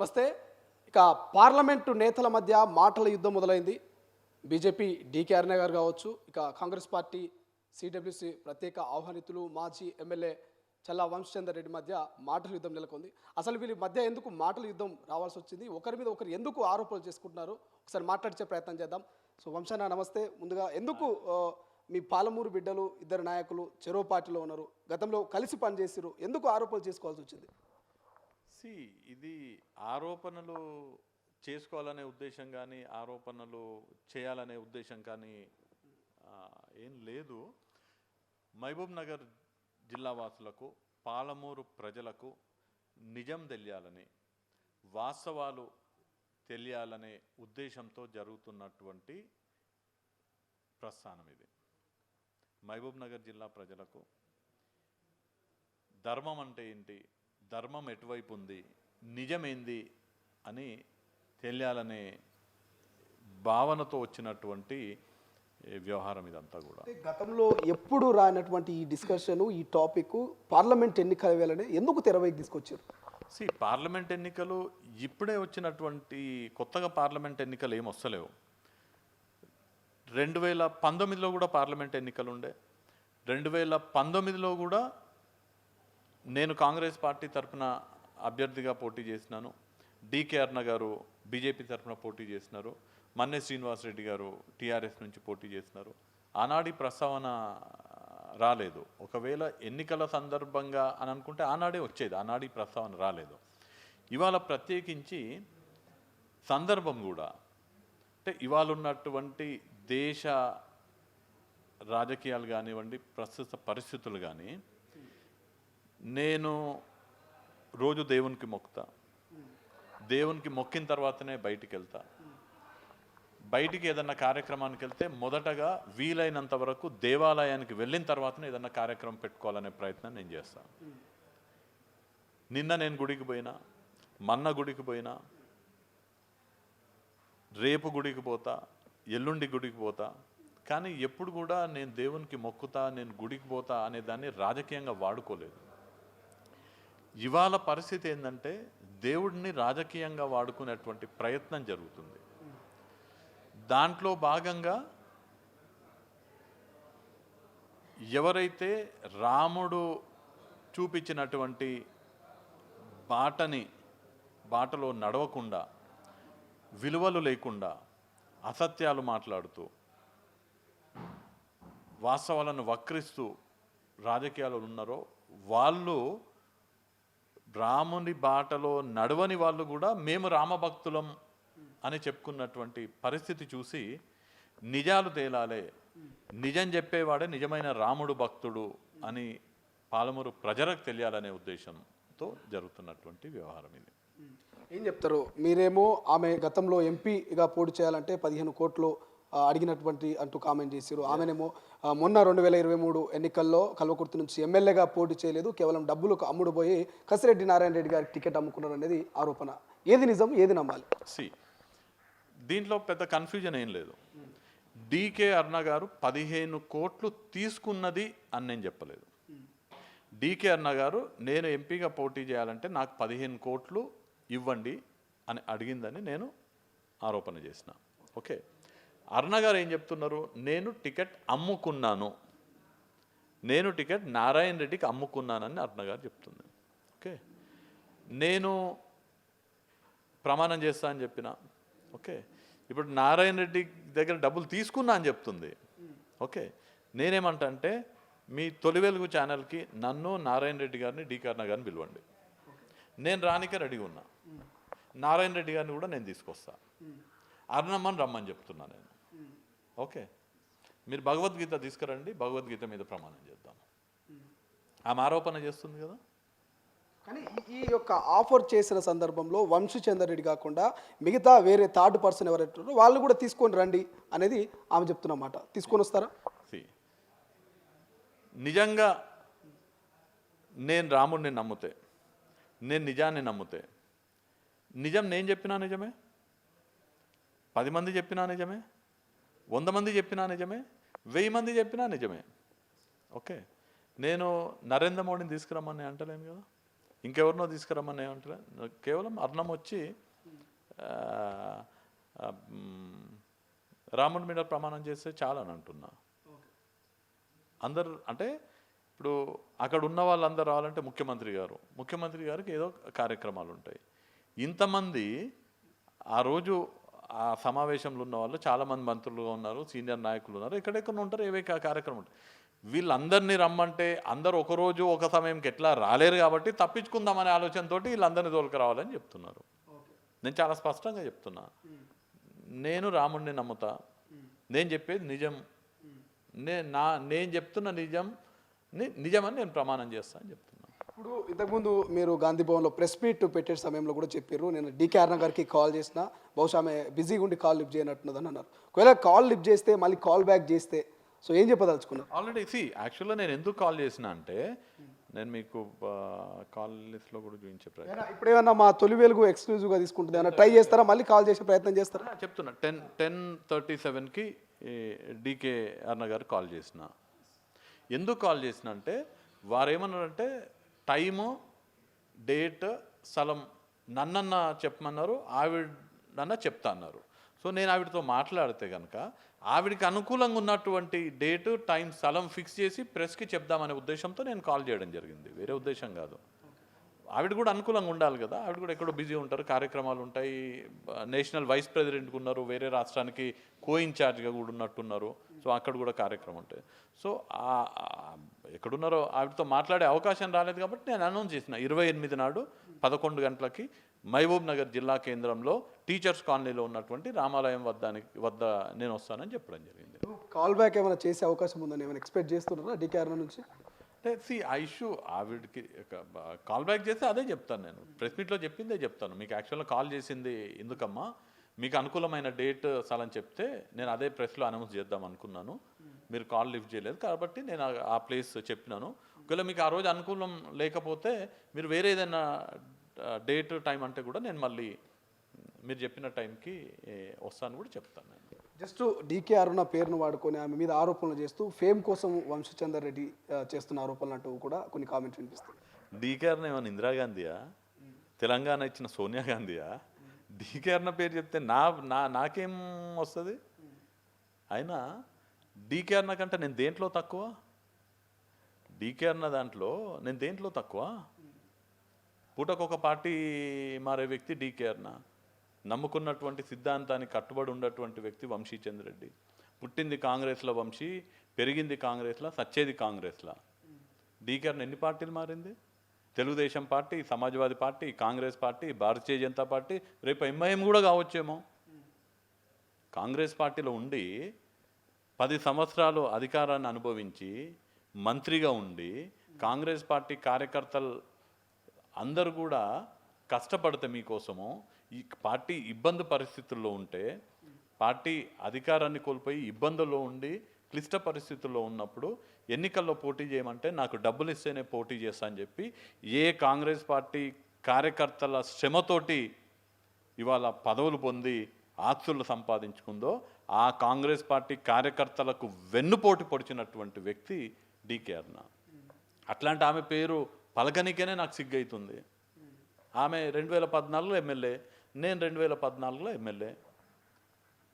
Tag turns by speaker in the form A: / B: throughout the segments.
A: నమస్తే. ఇక పార్లమెంటు నేతల మధ్య మాటల యుద్ధం మొదలైంది. బీజేపీ డీకే అరుణ గారు కావచ్చు, ఇక కాంగ్రెస్ పార్టీ సిడబ్ల్యూసి ప్రత్యేక ఆహ్వానితులు మాజీ ఎమ్మెల్యే చల్లా వంశచందర్ రెడ్డి మధ్య మాటల యుద్ధం నెలకొంది. అసలు వీళ్ళ మధ్య ఎందుకు మాటల యుద్ధం రావాల్సి వచ్చింది, ఒకరి మీద ఒకరు ఎందుకు ఆరోపణలు చేసుకుంటున్నారు, ఒకసారి మాట్లాడించే ప్రయత్నం చేద్దాం. సో వంశన్న నమస్తే. ముందుగా ఎందుకు మీ పాలమూరు బిడ్డలు ఇద్దరు నాయకులు చెరో పార్టీలో ఉన్నారు, గతంలో కలిసి పనిచేసారు, ఎందుకు ఆరోపణలు చేసుకోవాల్సి వచ్చింది?
B: ఇది ఆరోపణలు చేసుకోవాలనే ఉద్దేశం కానీ ఆరోపణలు చేయాలనే ఉద్దేశం కానీ ఏం లేదు. మహబూబ్ నగర్ జిల్లా వాసులకు, పాలమూరు ప్రజలకు నిజం తెలియాలని, వాస్తవాలు తెలియాలనే ఉద్దేశంతో జరుగుతున్నటువంటి ప్రస్థానం ఇది. మహబూబ్ నగర్ జిల్లా ప్రజలకు ధర్మం అంటే ఏంటి, ధర్మం ఎటువైపు ఉంది, నిజమేంది అని తెలియాలనే భావనతో వచ్చినటువంటి వ్యవహారం ఇదంతా కూడా.
A: గతంలో ఎప్పుడు రానటువంటి ఈ డిస్కషన్, ఈ టాపిక్ పార్లమెంట్ ఎన్నికల వేళనే ఎందుకు తెరవైకి తీసుకొచ్చారు?
B: పార్లమెంట్ ఎన్నికలు ఇప్పుడే వచ్చినటువంటి, కొత్తగా పార్లమెంట్ ఎన్నికలు ఏం వస్తలేవు. 2019లో కూడా పార్లమెంట్ ఎన్నికలు ఉండే. 2019లో కూడా నేను కాంగ్రెస్ పార్టీ తరఫున అభ్యర్థిగా పోటీ చేసినాను. డీకే అరుణ గారు బీజేపీ తరఫున పోటీ చేసినారు. మన్నే శ్రీనివాసరెడ్డి గారు టీఆర్ఎస్ నుంచి పోటీ చేసినారు. ఆనాడి ప్రస్తావన రాలేదు. ఒకవేళ ఎన్నికల సందర్భంగా అని అనుకుంటే ఆనాడే వచ్చేది, ఆనాడి ప్రస్తావన రాలేదు. ఇవాళ ప్రత్యేకించి సందర్భం కూడా, అంటే ఇవాళ ఉన్నటువంటి దేశ రాజకీయాలు కానివ్వండి, ప్రస్తుత పరిస్థితులు కానీ, నేను రోజు దేవునికి మొక్కుతా. దేవునికి మొక్కిన తర్వాతనే బయటికి వెళ్తా. బయటికి ఏదన్నా కార్యక్రమానికి వెళ్తే మొదటగా వీలైనంత వరకు దేవాలయానికి వెళ్ళిన తర్వాతనే ఏదన్నా కార్యక్రమం పెట్టుకోవాలనే ప్రయత్నం నేను చేస్తాను. నిన్న నేను గుడికి పోయినా, మొన్న గుడికి పోయినా, రేపు గుడికి పోతా, ఎల్లుండి గుడికి పోతా. కానీ ఎప్పుడు కూడా నేను దేవునికి మొక్కుతా, నేను గుడికి పోతా అనే దాన్ని రాజకీయంగా వాడుకోలేదు. ఇవాళ పరిస్థితి ఏంటంటే దేవుడిని రాజకీయంగా వాడుకునేటువంటి ప్రయత్నం జరుగుతుంది. దాంట్లో భాగంగా ఎవరైతే రాముడు చూపించినటువంటి బాటలో నడవకుండా, విలువలు లేకుండా, అసత్యాలు మాట్లాడుతూ, వాస్తవాలను వక్రిస్తూ రాజకీయాలు ఉన్నారో వాళ్ళు, రాముని బాటలో నడవని వాళ్ళు కూడా మేము రామభక్తులం అని చెప్పుకున్నటువంటి పరిస్థితి చూసి నిజాలు తేలాలే, నిజం చెప్పేవాడే నిజమైన రాముడు భక్తుడు అని పాలమూరు ప్రజలకు తెలియాలనే ఉద్దేశంతో జరుగుతున్నటువంటి వ్యవహారం ఇది.
A: ఏం చెప్తారు మీరేమో? ఆమె గతంలో ఎంపీగా పోటీ చేయాలంటే 15 కోట్లు అడిగినటువంటి అంటూ కామెంట్ చేశారు. ఆమెనేమో మొన్న 2023 ఎన్నికల్లో కల్వకుర్తి నుంచి ఎమ్మెల్యేగా పోటీ చేయలేదు, కేవలం డబ్బులకు అమ్ముడు పోయి కసిరెడ్డి నారాయణ రెడ్డి గారికి టికెట్ అమ్ముకున్నారు అనేది ఆరోపణ. ఏది నిజం, ఏది నమ్మాలి?
B: దీంట్లో పెద్ద కన్ఫ్యూజన్ ఏం లేదు. డీకే అరుణ గారు 15 కోట్లు తీసుకున్నది అని నేను చెప్పలేదు. డీకే అరుణ గారు నేను ఎంపీగా పోటీ చేయాలంటే నాకు 15 కోట్లు ఇవ్వండి అని అడిగిందని నేను ఆరోపణ చేసిన. ఓకే, అరుణ గారు ఏం చెప్తున్నారు? నేను టికెట్ అమ్ముకున్నాను, నేను టికెట్ నారాయణ రెడ్డికి అమ్ముకున్నానని అరుణ గారు చెప్తుంది. ఓకే, నేను ప్రమాణం చేస్తా అని చెప్పిన. ఓకే, ఇప్పుడు నారాయణ రెడ్డి దగ్గర డబ్బులు తీసుకున్నా అని చెప్తుంది. ఓకే, నేనేమంటా అంటే మీ తొలి వెలుగు ఛానల్కి నన్ను, నారాయణ రెడ్డి గారిని, డీకే అరుణ గారిని పిలవండి. నేను రానికే రెడీగా ఉన్నా. నారాయణ రెడ్డి గారిని కూడా నేను తీసుకొస్తా. అరుణమ్మని రమ్మని చెప్తున్నా నేను. ఓకే, మీరు భగవద్గీత తీసుకురండి, భగవద్గీత మీద ప్రమాణం చేద్దాం. ఆమె ఆరోపణ చేస్తుంది కదా.
A: కానీ ఈ యొక్క ఆఫర్ చేసిన సందర్భంలో వంశచందర్ రెడ్డి కాకుండా మిగతా వేరే థర్డ్ పర్సన్ ఎవరైతే వాళ్ళు కూడా తీసుకొని రండి అనేది ఆమె చెప్తున్నమాట. తీసుకొని వస్తారా?
B: నిజంగా నేను రాముడిని నమ్ముతే, నేను నిజాన్ని నమ్ముతే, నిజం నేను చెప్పినా నిజమే, 10 మంది చెప్పినా నిజమే, 100 మంది చెప్పినా నిజమే, 1000 మంది చెప్పినా నిజమే. ఓకే, నేను నరేంద్ర మోడీని తీసుకురమ్మని అంటలేను కదా. ఇంకెవరినో తీసుకురమ్మని ఏమంటారు, కేవలం అర్ణం వచ్చి ఆ, ఆ, రాముడి మీద ప్రమాణం చేస్తే చాలా అని అంటున్నా. అందరు అంటే ఇప్పుడు అక్కడ ఉన్న వాళ్ళందరూ రావాలంటే ముఖ్యమంత్రి గారికి ఏదో కార్యక్రమాలు ఉంటాయి. ఇంతమంది ఆ రోజు ఆ సమావేశంలో ఉన్న వాళ్ళు చాలామంది మంత్రులుగా ఉన్నారు, సీనియర్ నాయకులు ఉన్నారు, ఎక్కడెక్కడ ఉంటారు, ఏవే కార్యక్రమం ఉంటాయి. వీళ్ళందరినీ రమ్మంటే అందరూ ఒకరోజు ఒక సమయంకి ఎట్లా రాలేరు కాబట్టి తప్పించుకుందామనే ఆలోచనతో వీళ్ళందరినీ తోలుకు రావాలని చెప్తున్నారు. నేను చాలా స్పష్టంగా చెప్తున్నా, నేను రాముడిని నమ్ముతా, నేను చెప్పేది నిజం, నేను చెప్తున్న నిజమని నేను ప్రమాణం చేస్తాను అని చెప్తున్నాను.
A: ఇప్పుడు ఇంతకుముందు మీరు గాంధీ భవన్లో ప్రెస్ మీట్ పెట్టే సమయంలో కూడా చెప్పారు, నేను డీకే అరుణ గారికి కాల్ చేసిన, బహుశా ఆమె బిజీగా ఉండి కాల్ లిఫ్ట్ చేయనట్టున్నదని అన్నారు. ఒకవేళ కాల్ లిఫ్ట్ చేస్తే మళ్ళీ కాల్ బ్యాక్ చేస్తే సో ఏం చెప్పదలుచుకున్నారు?
B: ఆల్రెడీ యాక్చువల్గా నేను ఎందుకు కాల్ చేసిన అంటే, నేను మీకు కాల్ లిస్ట్లో కూడా చూపించే ప్రయత్నం
A: ఇప్పుడు ఏమన్నా మా తొలి వెలుగు ఎక్స్క్లూజివ్గా తీసుకుంటుంది, ఏమన్నా ట్రై చేస్తారా, మళ్ళీ కాల్ చేసే ప్రయత్నం చేస్తారా?
B: చెప్తున్నా. 10:37కి డీకే అరుణ గారు కాల్ చేసిన. ఎందుకు కాల్ చేసిన అంటే, వారు ఏమన్నారంటే టైము, డేట్, స్థలం నన్నన్న చెప్పమన్నారు, ఆవిడన్న చెప్తా అన్నారు. సో నేను ఆవిడతో మాట్లాడితే కనుక ఆవిడికి అనుకూలంగా ఉన్నటువంటి డేటు, టైం, స్థలం ఫిక్స్ చేసి ప్రెస్కి చెప్దామనే ఉద్దేశంతో నేను కాల్ చేయడం జరిగింది, వేరే ఉద్దేశం కాదు. ఆవిడ కూడా అనుకూలంగా ఉండాలి కదా, ఆవిడ కూడా ఎక్కడో బిజీ ఉంటారు, కార్యక్రమాలు ఉంటాయి, నేషనల్ వైస్ ప్రెసిడెంట్గా ఉన్నారు, వేరే రాష్ట్రానికి కో-ఇన్ఛార్జ్గా కూడా ఉన్నట్టున్నారు, సో అక్కడ కూడా కార్యక్రమం ఉంటాయి. సో ఎక్కడున్నారో ఆవిడతో మాట్లాడే అవకాశం రాలేదు కాబట్టి నేను అనౌన్స్ చేసిన 28 నాడు 11 గంటలకి మహబూబ్ నగర్ జిల్లా కేంద్రంలో టీచర్స్ కాలనీలో ఉన్నటువంటి రామాలయం వద్ద నేను వస్తానని చెప్పడం జరిగింది.
A: కాల్ బ్యాక్ ఏమైనా చేసే అవకాశం ఉందని ఏమైనా ఎక్స్పెక్ట్ చేస్తున్నారా డీకే అరుణ నుంచి?
B: అంటే ఆ ఇష్యూ ఆవిడకి కాల్ బ్యాక్ చేస్తే అదే చెప్తాను, నేను ప్రెస్ మీట్లో చెప్పిందే చెప్తాను. మీకు యాక్చువల్గా కాల్ చేసింది ఎందుకమ్మా, మీకు అనుకూలమైన డేట్ స్థలం చెప్తే నేను అదే ప్రెస్లో అనౌన్స్ చేద్దాం అనుకున్నాను, మీరు కాల్ లిఫ్ట్ చేయలేదు కాబట్టి నేను ఆ ప్లేస్ చెప్పినాను. ఒకవేళ మీకు ఆ రోజు అనుకూలం లేకపోతే మీరు వేరే ఏదైనా డేట్, టైం అంటే కూడా నేను మళ్ళీ మీరు చెప్పిన టైంకి వస్తాను కూడా చెప్తాను. నేను
A: జస్ట్ డీకే అరుణ పేరును వాడుకొని ఆమె మీద ఆరోపణలు చేస్తూ ఫేమ్ కోసం వంశచందర్ రెడ్డి చేస్తున్న ఆరోపణలు అంటూ కూడా కొన్ని కామెంట్స్ వినిపిస్తాయి.
B: డీకే అరుణ ఏమన్నా ఇందిరాగాంధీయా, తెలంగాణ ఇచ్చిన సోనియా గాంధీయా? డీకే అరుణ పేరు చెప్తే నాకేం వస్తుంది? అయినా డీకే అరుణ కంటే నేను దేంట్లో తక్కువ? డీకే అరుణ దాంట్లో నేను దేంట్లో తక్కువ? పూటకొక పార్టీ మారే వ్యక్తి డీకే అరుణ, నమ్ముకున్నటువంటి సిద్ధాంతానికి కట్టుబడి ఉన్నటువంటి వ్యక్తి వంశీచంద్రెడ్డి. పుట్టింది కాంగ్రెస్లో వంశీ, పెరిగింది కాంగ్రెస్లో, సచ్చేది కాంగ్రెస్లో. డీకే అరుణ ఎన్ని పార్టీలు మారింది? Telugu Desam party, Samajwadi party, Congress party, Bharatiya Janata party, రేపు ఎంఐఎం కూడా కావచ్చేమో. కాంగ్రెస్ పార్టీలో ఉండి 10 సంవత్సరాలు అధికారాన్ని అనుభవించి మంత్రిగా ఉండి కాంగ్రెస్ పార్టీ కార్యకర్తలు అందరూ కూడా కష్టపడితే మీకోసము, ఈ పార్టీ ఇబ్బంది పరిస్థితుల్లో ఉంటే, పార్టీ అధికారాన్ని కోల్పోయి ఇబ్బందుల్లో ఉండి క్లిష్ట పరిస్థితుల్లో ఉన్నప్పుడు ఎన్నికల్లో పోటీ చేయమంటే నాకు డబ్బులు ఇస్తేనే పోటీ చేస్తా అని చెప్పి ఏ కాంగ్రెస్ పార్టీ కార్యకర్తల శ్రమతోటి ఇవాళ పదవులు పొంది ఆస్తులు సంపాదించుకుందో ఆ కాంగ్రెస్ పార్టీ కార్యకర్తలకు వెన్నుపోటు పొడిచినటువంటి వ్యక్తి డీకే అరుణ. అట్లాంటి ఆమె పేరు పలకనికేనే నాకు సిగ్గైతుంది. ఆమె 2014లో ఎమ్మెల్యే, నేను 2014లో ఎమ్మెల్యే,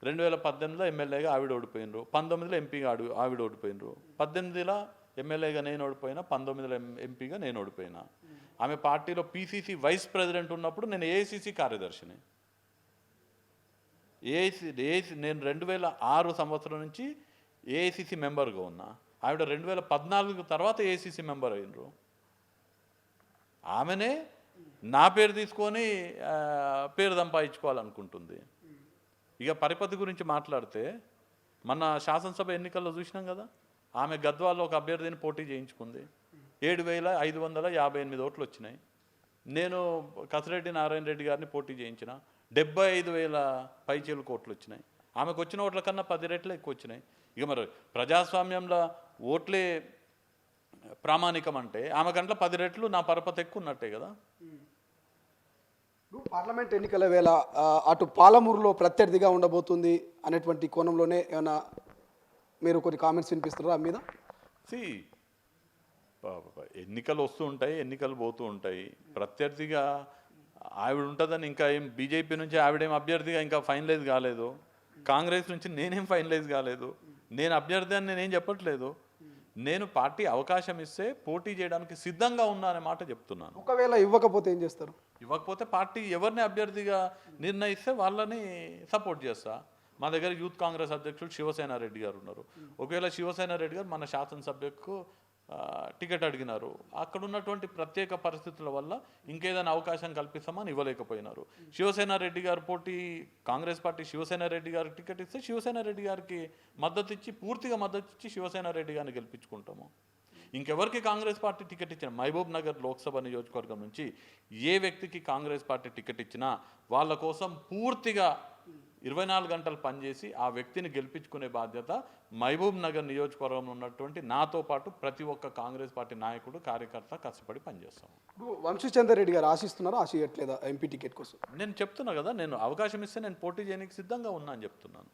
B: 2018లో ఎమ్మెల్యేగా ఆవిడ ఓడిపోయినరు, 19లో ఎంపీగా ఆవిడ ఓడిపోయినరు, 18లో ఎమ్మెల్యేగా నేను ఓడిపోయినా, 19లో ఎంపీగా నేను ఓడిపోయినా. ఆమె పార్టీలో పీసీసీ వైస్ ప్రెసిడెంట్ ఉన్నప్పుడు నేను ఏఐసీసీ కార్యదర్శిని. ఏఐసీ నేను 2006 సంవత్సరం నుంచి ఏఐసీసీ మెంబర్గా ఉన్నా. ఆవిడ 2014 తర్వాత ఏఐసీసీ మెంబర్ అయినరు. ఆమెనే నా పేరు తీసుకొని పేరు సంపాదించుకోవాలనుకుంటుంది. ఇక పరిపతి గురించి మాట్లాడితే మన శాసనసభ ఎన్నికల్లో చూసినాం కదా, ఆమె గద్వాల్లో ఒక అభ్యర్థిని పోటీ చేయించుకుంది, 7,558 ఓట్లు వచ్చినాయి. నేను కసిరెడ్డి నారాయణ రెడ్డి గారిని పోటీ చేయించిన, 75,000 పైచీలకు ఓట్లు వచ్చినాయి. ఆమెకు వచ్చిన ఓట్ల కన్నా 10 రెట్లు ఎక్కువ వచ్చినాయి. ఇక మరి ప్రజాస్వామ్యంలో ఓట్లే ప్రామాణికం అంటే ఆమె గంటల 10 రెట్లు నా పరపతి ఎక్కువ ఉన్నట్టే కదా.
A: పార్లమెంట్ ఎన్నికల వేళ అటు పాలమూరులో ప్రత్యర్థిగా ఉండబోతుంది అనేటువంటి కోణంలోనే ఏమైనా మీరు కొన్ని కామెంట్స్ వినిపిస్తున్నారా మీద?
B: ఎన్నికలు వస్తూ ఉంటాయి, ఎన్నికలు పోతూ ఉంటాయి. ప్రత్యర్థిగా ఆవిడ ఉంటుందని ఇంకా ఏం బీజేపీ నుంచి ఆవిడేం అభ్యర్థిగా ఇంకా ఫైనలైజ్ కాలేదు. కాంగ్రెస్ నుంచి నేనేం ఫైనలైజ్ కాలేదు. నేను అభ్యర్థి అని నేనేం చెప్పట్లేదు. నేను పార్టీ అవకాశం ఇస్తే పోటీ చేయడానికి సిద్ధంగా ఉన్నా అనే మాట చెప్తున్నాను.
A: ఒకవేళ ఇవ్వకపోతే ఏం చేస్తారు?
B: ఇవ్వకపోతే పార్టీ ఎవరిని అభ్యర్థిగా నిర్ణయిస్తే వాళ్ళని సపోర్ట్ చేస్తా. మా దగ్గర యూత్ కాంగ్రెస్ అధ్యక్షుడు శివసేన రెడ్డి గారు ఉన్నారు. ఒకవేళ శివసేన రెడ్డి గారు మన శాసనసభ్యకు టికెట్ అడిగినారు. అక్కడ ఉన్నటువంటి ప్రత్యేక పరిస్థితుల వల్ల ఇంకేదైనా అవకాశం కల్పిస్తామని ఇవ్వలేకపోయినారు. శివసేన రెడ్డి గారు పోటీ కాంగ్రెస్ పార్టీ శివసేన రెడ్డి గారికి టికెట్ ఇస్తే శివసేన రెడ్డి గారికి మద్దతు ఇచ్చి పూర్తిగా మద్దతు ఇచ్చి శివసేన రెడ్డి గారిని గెలిపించుకుంటాము. ఇంకెవరికి కాంగ్రెస్ పార్టీ టికెట్ ఇచ్చిన మహబూబ్ నగర్ లోక్సభ నియోజకవర్గం నుంచి ఏ వ్యక్తికి కాంగ్రెస్ పార్టీ టికెట్ ఇచ్చినా వాళ్ళ కోసం పూర్తిగా 24 గంటలు పనిచేసి ఆ వ్యక్తిని గెలిపించుకునే బాధ్యత మహబూబ్ నగర్ నియోజకవర్గంలో ఉన్నటువంటి నాతో పాటు ప్రతి ఒక్క కాంగ్రెస్ పార్టీ నాయకుడు కార్యకర్త కష్టపడి పనిచేస్తాం.
A: ఇప్పుడు వంశీచంద్ర రెడ్డి గారు ఆశిస్తున్నారా, ఆశియట్లేదా ఎంపీ టికెట్ కోసం?
B: నేను చెప్తున్నా కదా, నేను అవకాశం ఇస్తే నేను పోటీ చేయడానికి సిద్ధంగా ఉన్నా అని చెప్తున్నాను.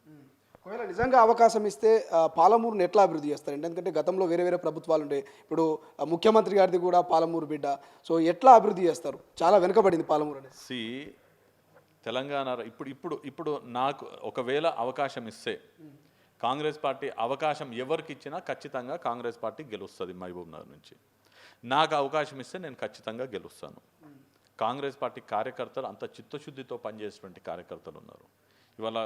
A: ఒకవేళ నిజంగా అవకాశం ఇస్తే పాలమూరుని ఎట్లా అభివృద్ధి చేస్తారండి? ఎందుకంటే గతంలో వేరే వేరే ప్రభుత్వాలు ఉండే, ఇప్పుడు ముఖ్యమంత్రి గారిది కూడా పాలమూరు బిడ్డ. సో ఎట్లా అభివృద్ధి చేస్తారు? చాలా వెనుకబడింది పాలమూరు అనేది.
B: తెలంగాణ ఇప్పుడు నాకు ఒకవేళ అవకాశం ఇస్తే కాంగ్రెస్ పార్టీ అవకాశం ఎవరికి ఇచ్చినా ఖచ్చితంగా కాంగ్రెస్ పార్టీ గెలుస్తుంది. మహబూబ్ నగర్ నుంచి నాకు అవకాశం ఇస్తే నేను ఖచ్చితంగా గెలుస్తాను. కాంగ్రెస్ పార్టీ కార్యకర్తలు అంత చిత్తశుద్ధితో పనిచేసేటువంటి కార్యకర్తలు ఉన్నారు. ఇవాళ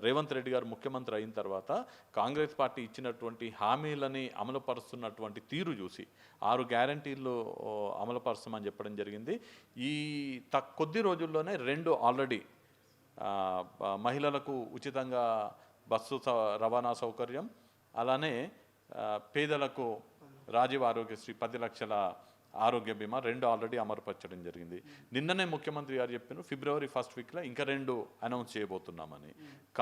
B: రేవంత్ రెడ్డి గారు ముఖ్యమంత్రి అయిన తర్వాత కాంగ్రెస్ పార్టీ ఇచ్చినటువంటి హామీలని అమలుపరుస్తున్నటువంటి తీరు చూసి 6 గ్యారంటీలు అమలుపరుస్తామని చెప్పడం జరిగింది. ఈ కొద్ది రోజుల్లోనే 2 ఆల్రెడీ మహిళలకు ఉచితంగా బస్సు రవాణా సౌకర్యం, అలానే పేదలకు రాజీవ్ ఆరోగ్యశ్రీ 10 లక్షల ఆరోగ్య బీమా 2 ఆల్రెడీ అమలుపరచడం జరిగింది. నిన్ననే ముఖ్యమంత్రి గారు చెప్పిన ఫిబ్రవరి 1st వీక్లో ఇంకా 2 అనౌన్స్ చేయబోతున్నామని.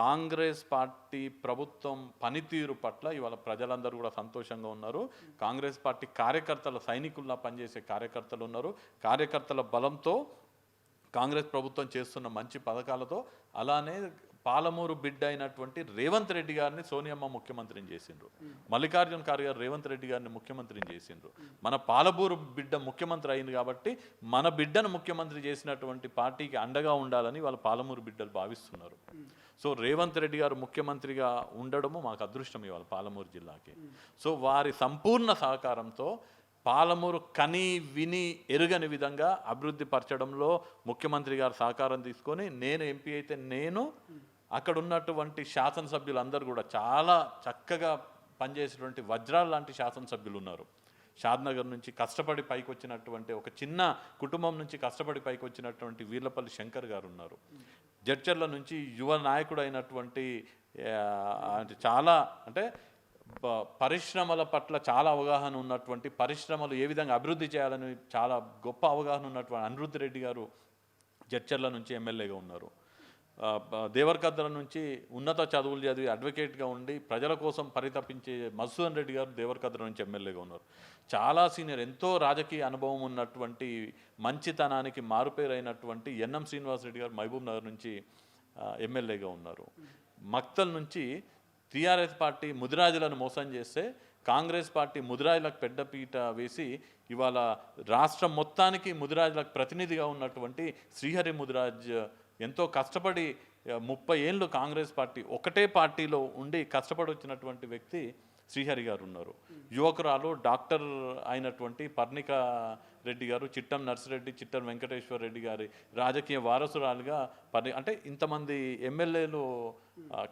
B: కాంగ్రెస్ పార్టీ ప్రభుత్వం పనితీరు పట్ల ఇవాళ ప్రజలందరూ కూడా సంతోషంగా ఉన్నారు. కాంగ్రెస్ పార్టీ కార్యకర్తల సైనికుల్లా పనిచేసే కార్యకర్తలు ఉన్నారు. కార్యకర్తల బలంతో కాంగ్రెస్ ప్రభుత్వం చేస్తున్న మంచి పథకాలతో, అలానే పాలమూరు బిడ్డ అయినటువంటి రేవంత్ రెడ్డి గారిని సోనియమ్మ ముఖ్యమంత్రిని చేసిండ్రు. మల్లికార్జున ఖార్గే గారు రేవంత్ రెడ్డి గారిని ముఖ్యమంత్రిని చేసిండ్రు. మన పాలమూరు బిడ్డ ముఖ్యమంత్రి అయింది కాబట్టి మన బిడ్డను ముఖ్యమంత్రి చేసినటువంటి పార్టీకి అండగా ఉండాలని వాళ్ళ పాలమూరు బిడ్డలు భావిస్తున్నారు. సో రేవంత్ రెడ్డి గారు ముఖ్యమంత్రిగా ఉండడము మాకు అదృష్టం ఇవాళ పాలమూరు జిల్లాకి. సో వారి సంపూర్ణ సహకారంతో పాలమూరు కని విని ఎరుగని విధంగా అభివృద్ధి పరచడంలో ముఖ్యమంత్రి గారు సహకారం తీసుకొని, నేను ఎంపీ అయితే నేను అక్కడ ఉన్నటువంటి శాసనసభ్యులందరూ కూడా చాలా చక్కగా పనిచేసేటువంటి వజ్రాలు లాంటి శాసనసభ్యులు ఉన్నారు. షాద్నగర్ నుంచి కష్టపడి పైకి వచ్చినటువంటి ఒక చిన్న కుటుంబం నుంచి కష్టపడి పైకి వచ్చినటువంటి వీర్లపల్లి శంకర్ గారు ఉన్నారు. జడ్చర్ల నుంచి యువ నాయకుడు అయినటువంటి చాలా పరిశ్రమల పట్ల చాలా అవగాహన ఉన్నటువంటి, పరిశ్రమలు ఏ విధంగా అభివృద్ధి చేయాలని చాలా గొప్ప అవగాహన ఉన్నటువంటి అనిరుద్ధ్ రెడ్డి గారు జడ్చర్ల నుంచి ఎమ్మెల్యేగా ఉన్నారు. దేవరకద్ర నుంచి ఉన్నత చదువులు చదివి అడ్వకేట్గా ఉండి ప్రజల కోసం పరితపించే మధుసూదన్ రెడ్డి గారు దేవరకద్ర నుంచి ఎమ్మెల్యేగా ఉన్నారు. చాలా సీనియర్, ఎంతో రాజకీయ అనుభవం ఉన్నటువంటి, మంచితనానికి మారుపేరైనటువంటి ఎన్ఎం శ్రీనివాసరెడ్డి గారు మహబూబ్ నగర్ నుంచి ఎమ్మెల్యేగా ఉన్నారు. మక్తల్ నుంచి టీఆర్ఎస్ పార్టీ ముదిరాజులను మోసం చేస్తే కాంగ్రెస్ పార్టీ ముదిరాజులకు పెద్దపీట వేసి ఇవాళ రాష్ట్రం మొత్తానికి ముదిరాజులకు ప్రతినిధిగా ఉన్నటువంటి శ్రీహరి ముదిరాజ్ ఎంతో కష్టపడి 30 ఏళ్ళు కాంగ్రెస్ పార్టీ ఒకటే పార్టీలో ఉండి కష్టపడి వచ్చినటువంటి వ్యక్తి శ్రీహరి గారు ఉన్నారు. యువకురాలు డాక్టర్ అయినటువంటి పర్ణిక రెడ్డి గారు, చిట్టం నర్సిరెడ్డి, చిట్టం వెంకటేశ్వర రెడ్డి గారి రాజకీయ వారసురాలుగా అంటే ఇంతమంది ఎమ్మెల్యేలు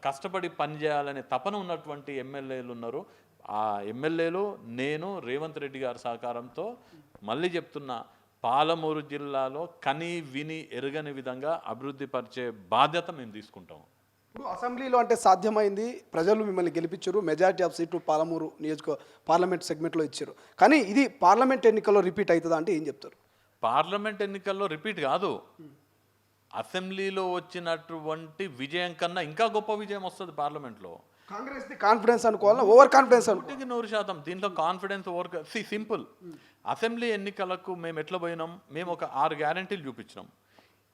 B: కష్టపడి పనిచేయాలనే తపన ఉన్నటువంటి ఎమ్మెల్యేలు ఉన్నారు. ఆ ఎమ్మెల్యేలు నేను రేవంత్ రెడ్డి గారి సహకారంతో మళ్ళీ చెప్తున్నా, పాలమూరు జిల్లాలో కని విని ఎరగని విధంగా అభివృద్ధి పరిచే బాధ్యత మేము తీసుకుంటాము.
A: ఇప్పుడు అసెంబ్లీలో అంటే సాధ్యమైంది, ప్రజలు మిమ్మల్ని గెలిపించారు, మెజారిటీ ఆఫ్ సీట్లు పాలమూరు పార్లమెంట్ సెగ్మెంట్లో ఇచ్చారు. కానీ ఇది పార్లమెంట్ ఎన్నికల్లో రిపీట్ అవుతుందా అంటే ఏం చెప్తారు?
B: పార్లమెంట్ ఎన్నికల్లో రిపీట్ కాదు, అసెంబ్లీలో వచ్చినటువంటి విజయం కన్నా ఇంకా గొప్ప విజయం వస్తుంది పార్లమెంట్లో.
A: కాంగ్రెస్ కాన్ఫిడెన్స్ అనుకోవాలా, ఓవర్ కాన్ఫిడెన్స్ అనుకోవాలి?
B: 100% దీంట్లో కాన్ఫిడెన్స్ ఓవర్. సింపుల్, అసెంబ్లీ ఎన్నికలకు మేము ఎట్లా పోయినాం, మేము ఒక 6 గ్యారంటీలు చూపించినాం.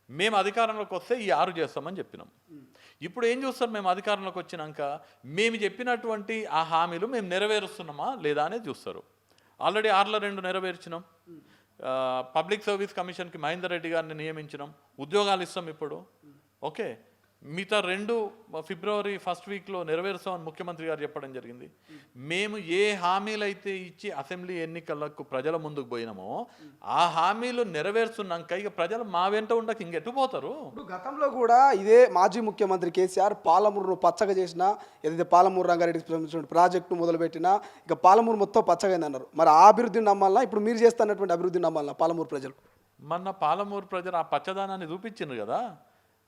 B: మేము అధికారంలోకి వస్తే ఈ 6 చేస్తామని చెప్పినాం. ఇప్పుడు ఏం చూస్తారు, మేము అధికారంలోకి వచ్చినాక మేము చెప్పినటువంటి ఆ హామీలు మేము నెరవేరుస్తున్నామా లేదా అనేది చూస్తారు. ఆల్రెడీ 6/2 నెరవేర్చినాం. పబ్లిక్ సర్వీస్ కమిషన్కి మహేందర్ రెడ్డి గారిని నియమించినాం. ఉద్యోగాలు ఇస్తాం ఇప్పుడు. ఓకే, మిగతా 2 ఫిబ్రవరి ఫస్ట్ వీక్లో నెరవేరుస్తామని ముఖ్యమంత్రి గారు చెప్పడం జరిగింది. మేము ఏ హామీలు అయితే ఇచ్చి అసెంబ్లీ ఎన్నికలకు ప్రజల ముందుకు పోయినామో ఆ హామీలు నెరవేరుస్తున్నాక ఇక ప్రజలు మా వెంట ఉండక ఇంకెటు పోతారు?
A: ఇప్పుడు గతంలో కూడా ఇదే మాజీ ముఖ్యమంత్రి కేసీఆర్ పాలమూరును పచ్చగా చేసిన, ఏదైతే పాలమూరు రంగారెడ్డికి సంబంధించిన ప్రాజెక్టు మొదలుపెట్టినా ఇక పాలమూరు మొత్తం పచ్చగా అన్నారు. మరి ఆ అభివృద్ధిని నమ్మాలన్నా ఇప్పుడు మీరు చేస్తున్నటువంటి అభివృద్ధిని నమ్మాలన్నా పాలమూరు ప్రజలు?
B: మొన్న పాలమూరు ప్రజలు ఆ పచ్చదనాన్ని చూపించిండ్రు కదా.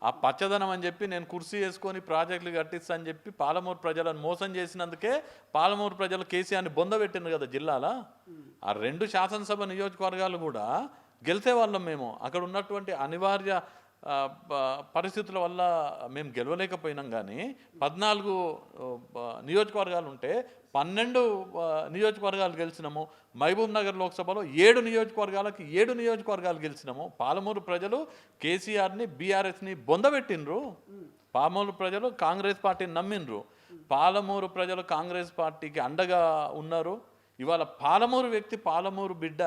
B: ఆ పచ్చదనం అని చెప్పి నేను కుర్చీ వేసుకొని ప్రాజెక్టులు కట్టిస్తా అని చెప్పి పాలమూరు ప్రజలను మోసం చేసినందుకే పాలమూరు ప్రజలు కేసీఆర్ని బొందబెట్టిండ్రు కదా జిల్లాలో. ఆ 2 శాసనసభ నియోజకవర్గాలు కూడా గెలిచే వాళ్ళం మేము. అక్కడ ఉన్నటువంటి అనివార్య పరిస్థితుల వల్ల మేము గెలవలేకపోయినాం. కానీ 14 నియోజకవర్గాలు ఉంటే 12 నియోజకవర్గాలు గెలిచినాము. మహబూబ్ నగర్ లోక్సభలో 7 నియోజకవర్గాలకి 7 నియోజకవర్గాలు గెలిచినాము. పాలమూరు ప్రజలు కేసీఆర్ని బీఆర్ఎస్ని బొందబెట్టిండ్రు. పాలమూరు ప్రజలు కాంగ్రెస్ పార్టీని నమ్మిండ్రు. పాలమూరు ప్రజలు కాంగ్రెస్ పార్టీకి అండగా ఉన్నారు. ఇవాళ పాలమూరు వ్యక్తి, పాలమూరు బిడ్డ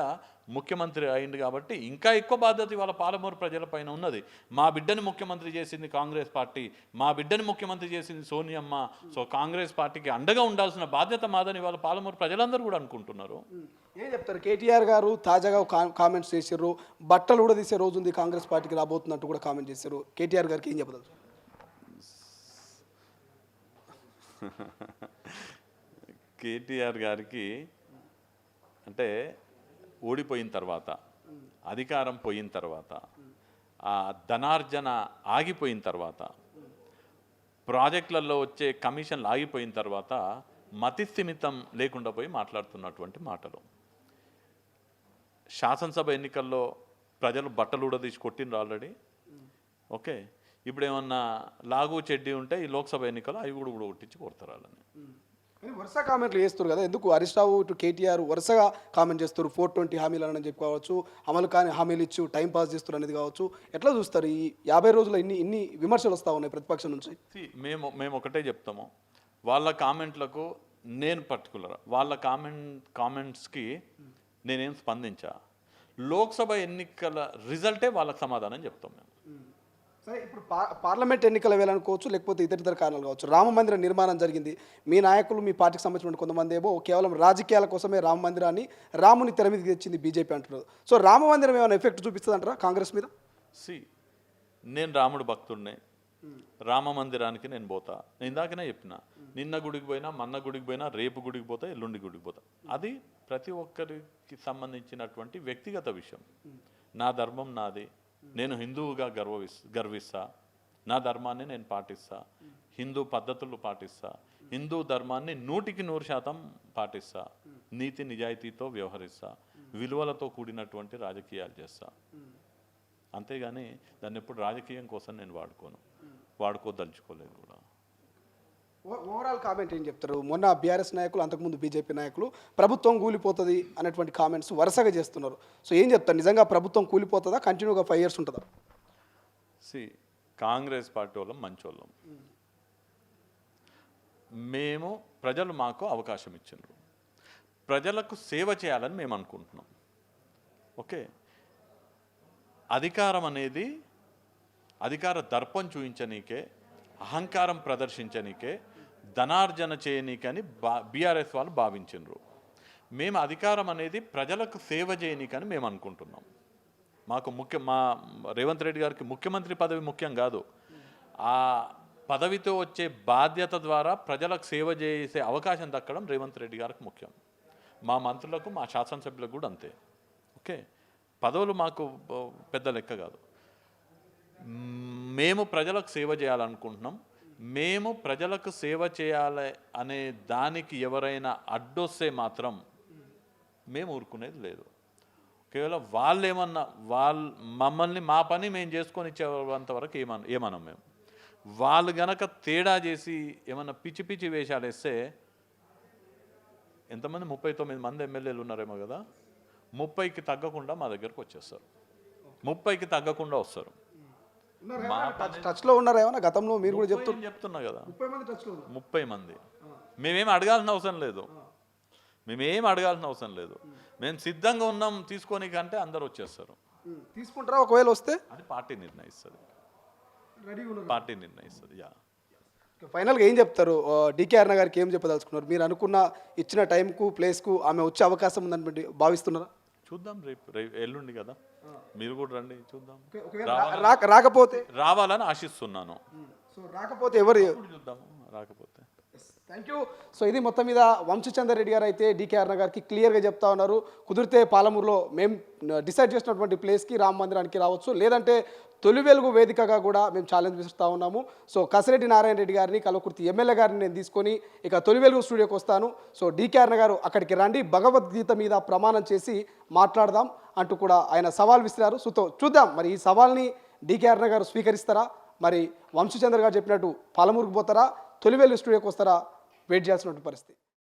B: ముఖ్యమంత్రి అయింది కాబట్టి ఇంకా ఎక్కువ బాధ్యత ఇవాళ పాలమూరు ప్రజలపైన ఉన్నది. మా బిడ్డని ముఖ్యమంత్రి చేసింది కాంగ్రెస్ పార్టీ, మా బిడ్డని ముఖ్యమంత్రి చేసింది సోనియమ్మ. సో కాంగ్రెస్ పార్టీకి అండగా ఉండాల్సిన బాధ్యత మాదని ఇవాళ పాలమూరు ప్రజలందరూ కూడా అనుకుంటున్నారు.
A: ఏం చెప్తారు? కేటీఆర్ గారు తాజాగా కామెంట్స్ చేశారు, బట్టలు కూడా తీసే రోజు ఉంది కాంగ్రెస్ పార్టీకి రాబోతున్నట్టు కూడా కామెంట్ చేశారు. కేటీఆర్ గారికి ఏం చెప్పదు?
B: కేటీఆర్ గారికి అంటే ఓడిపోయిన తర్వాత, అధికారం పోయిన తర్వాత, ఆ ధనార్జన ఆగిపోయిన తర్వాత, ప్రాజెక్టులలో వచ్చే కమిషన్లు ఆగిపోయిన తర్వాత మతిస్థిమితం లేకుండా పోయి మాట్లాడుతున్నటువంటి మాటలు. శాసనసభ ఎన్నికల్లో ప్రజలు బట్టలు కూడా తీసి కొట్టిండ్రు ఆల్రెడీ. ఓకే, ఇప్పుడు ఏమన్నా లాగు చెడ్డి ఉంటే ఈ లోక్సభ ఎన్నికల్లో అవి కూడా కొట్టించి కొడతారు వాళ్ళని.
A: వరుస కామెంట్లు చేస్తారు కదా, ఎందుకు హరీష్ రావు ఇటు కేటీఆర్ వరుసగా కామెంట్ చేస్తారు? 420 హామీలు అని చెప్పుకోవచ్చు, అమలు కాని హామీలు ఇచ్చి టైం పాస్ చేస్తారు అనేది కావచ్చు. ఎట్లా చూస్తారు ఈ 50 రోజుల్లో ఇన్ని విమర్శలు వస్తూ ఉన్నాయి ప్రతిపక్షం నుంచి?
B: మేము ఒకటే చెప్తాము, వాళ్ళ కామెంట్లకు నేను పర్టికులర్ వాళ్ళ కామెంట్స్కి నేనేం స్పందించా. లోక్సభ ఎన్నికల రిజల్టే వాళ్ళకి సమాధానం చెప్తాం మేము.
A: సరే, ఇప్పుడు పార్లమెంట్ ఎన్నికల వేళనుకోవచ్చు, లేకపోతే ఇతర కారణాలు కావచ్చు, రామ మందిర నిర్మాణం జరిగింది. మీ నాయకులు, మీ పార్టీకి సంబంధించిన కొంతమంది ఏమో కేవలం రాజకీయాల కోసమే రామ మందిరాన్ని, రాముని తెర మీదకి తెచ్చింది బీజేపీ అంటున్నారు. సో రామ మందిరం ఏమైనా ఎఫెక్ట్ చూపిస్తుంది అంటారా కాంగ్రెస్ మీద?
B: నేను రాముడు భక్తుడిని, రామ మందిరానికి నేను పోతా. నేను ఇందాకనే చెప్పిన, నిన్న గుడికి పోయినా, మొన్న గుడికి పోయినా, రేపు గుడికి పోతా, ఎల్లుండి గుడికి పోతా. అది ప్రతి ఒక్కరికి సంబంధించినటువంటి వ్యక్తిగత విషయం. నా ధర్మం నాది, నేను హిందువుగా గర్విస్తా, నా ధర్మాన్ని నేను పాటిస్తా, హిందూ పద్ధతులు పాటిస్తా, హిందూ ధర్మాన్ని 100% పాటిస్తా, నీతి నిజాయితీతో వ్యవహరిస్తా, విలువలతో కూడినటువంటి రాజకీయాలు చేస్తా. అంతేగాని దాన్ని ఎప్పుడు రాజకీయం కోసం నేను వాడుకోదలుచుకోలేదు కూడా.
A: ఓవరాల్ కామెంట్ ఏం చెప్తారు? మొన్న బీఆర్ఎస్ నాయకులు, అంతకుముందు బీజేపీ నాయకులు ప్రభుత్వం కూలిపోతుంది అనేటువంటి కామెంట్స్ వరుసగా చేస్తున్నారు. సో ఏం చెప్తారు? నిజంగా ప్రభుత్వం కూలిపోతుందా? కంటిన్యూగా 5 years ఉంటుందా?
B: కాంగ్రెస్ పార్టీ వాళ్ళం మంచోళ్ళం. మేము ప్రజలు మాకు అవకాశం ఇచ్చిండ్రు, ప్రజలకు సేవ చేయాలని మేము అనుకుంటున్నాం. ఓకే, అధికారం అనేది అధికార దర్పం చూయించనీకే, అహంకారం ప్రదర్శించనీకే, ధనార్జన చేయనీకని బీఆర్ఎస్ వాళ్ళు భావించిండ్రు. మేము అధికారం అనేది ప్రజలకు సేవ చేయనీకని మేము అనుకుంటున్నాం. మాకు మా రేవంత్ రెడ్డి గారికి ముఖ్యమంత్రి పదవి ముఖ్యం కాదు, ఆ పదవితో వచ్చే బాధ్యత ద్వారా ప్రజలకు సేవ చేసే అవకాశం దక్కడం రేవంత్ రెడ్డి గారికి ముఖ్యం. మా మంత్రులకు, మా శాసనసభ్యులకు కూడా అంతే. ఓకే, పదవులు మాకు పెద్ద లెక్క కాదు. మేము ప్రజలకు సేవ చేయాలనుకుంటున్నాం. మేము ప్రజలకు సేవ చేయాలి అనే దానికి ఎవరైనా అడ్డొస్తే మాత్రం మేము ఊరుకునేది లేదు. కేవలం మమ్మల్ని మా పని మేము చేసుకొని ఇచ్చేంతవరకు ఏమనం మేము. వాళ్ళు గనక తేడా చేసి ఏమన్నా పిచ్చి పిచ్చి వేషాలు వేస్తే, ఎంతమంది 39 మంది ఎమ్మెల్యేలు ఉన్నారేమో కదా, 30కి తగ్గకుండా మా దగ్గరకు వచ్చేస్తారు, 30కి తగ్గకుండా వస్తారు.
A: టచ్లో ఉన్నారా ఏమన్నా? గతంలో మీరు కూడా చెప్తున్నా కదా,
B: 30 మంది. మేమేం అడగాల్సిన అవసరం లేదు. మేమేం అడగాల్సిన అవసరం లేదు. మేము సిద్ధంగా ఉన్నాం తీసుకోనికంటే అందరు వచ్చేస్తారు.
A: తీసుకుంటారా ఒకవేళ వస్తే?
B: అది పార్టీ నిర్ణయిస్తుంది.
A: రెడీగా ఉన్నారు.
B: పార్టీ నిర్ణయిస్తుంది. యా.
A: ఫైనల్గా ఏం చెప్తారు? డీకే అరుణ గారికి ఏం చెప్పదలుచుకున్నారు? మీరు అనుకున్న ఇచ్చిన టైంకు ప్లేస్కు ఆమె వచ్చే అవకాశం ఉందని భావిస్తున్నారా?
B: చూద్దాం, రేపు ఎల్లుండి కదా, మీరు కూడా రండి చూద్దాం.
A: రాకపోతే
B: రావాలని ఆశిస్తున్నాను.
A: సో రాకపోతే ఎవరు?
B: ఇప్పుడు చూద్దాము, రాకపోతే.
A: Thank you. సో ఇది మొత్తం మీద వంశీచందర్ రెడ్డి గారు అయితే డీకే అరుణ గారికి క్లియర్గా చెప్తా ఉన్నారు. కుదిరితే పాలమూరులో మేము డిసైడ్ చేసినటువంటి ప్లేస్కి రామ మందిరానికి రావచ్చు, లేదంటే తొలి వెలుగు వేదికగా కూడా మేము ఛాలెంజ్ ఇస్తూ ఉన్నాము. సో కసిరెడ్డి నారాయణ రెడ్డి గారిని, కల్వకుర్తి ఎమ్మెల్యే గారిని నేను తీసుకొని ఇక తొలి వెలుగు స్టూడియోకి వస్తాను. సో డీకే అరుణ గారు అక్కడికి రండి, భగవద్గీత మీద ప్రమాణం చేసి మాట్లాడదాం అంటూ కూడా ఆయన సవాల్ విసిరారు. సో చూద్దాం మరి ఈ సవాల్ని డీకే అరుణ గారు స్వీకరిస్తారా, మరి వంశీచంద్ర గారు చెప్పినట్టు పాలమూరుకు పోతారా, తొలి వెలుగు స్టూడియోకి వస్తారా, వెయిట్ చేయాల్సినటువంటి పరిస్థితి.